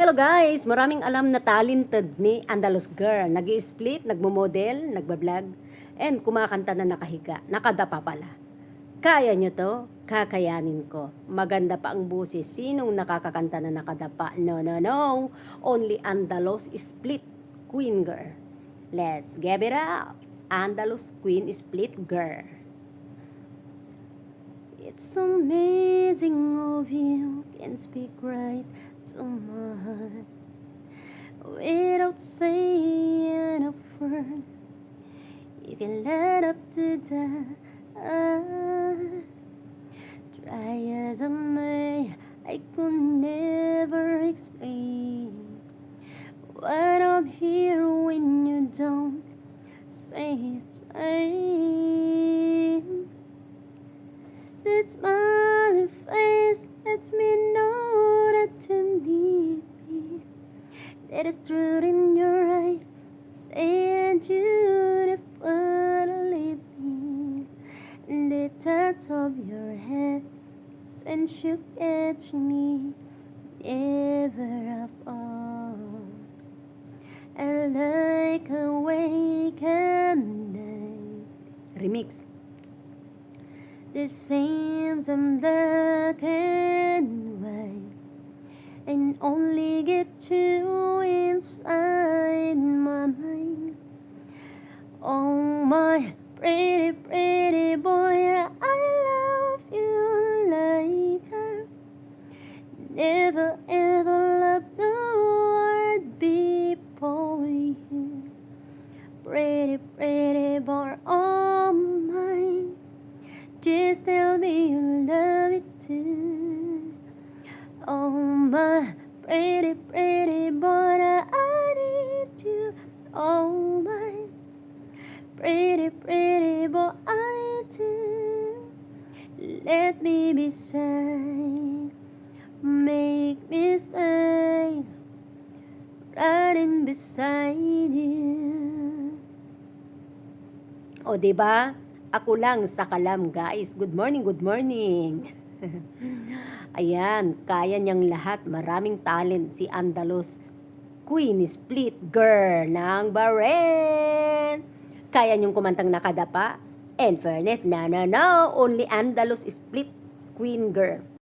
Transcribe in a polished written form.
Hello guys! Maraming alam na talented ni Andalus Girl. Nag-i-split, nagmo-model, nagbablog, and kumakanta na nakahiga. Nakadapa pala. Kaya nyo to? Kakayanin ko. Maganda pa ang busis. Sinong nakakakanta na nakadapa? No, no, no. Only Andalus Split Queen Girl. Let's give it up. Andalus Queen Split Girl. It's amazing of you can speak right to my heart without saying a word. You can light up the dark. Try as I may, I could never explain what I'm here when you don't say it. That smiling face lets me know that you need me. That is truth in your eye, saying beautiful leave me. The touch of your hand since you catch me, never up all. I like a wakened night. Remix. This seems I'm black and white, and only get you inside my mind. Oh my pretty, pretty boy, I love you like I never ever loved the world before you. Pretty, pretty boy, oh mine. Just tell me you love it too. Oh my pretty, pretty boy, I need you. Oh my pretty, pretty boy, I do. Let me be shy, make me stay riding beside you. O diba? Ako lang sa kalam, guys. Good morning, good morning. Ayan, kaya niyang lahat. Maraming talent si Andalus Queen Split Girl ng Bahrain. Kaya niyong kumantang nakadapa. And fairness, no, no, no. Only Andalus Split Queen Girl.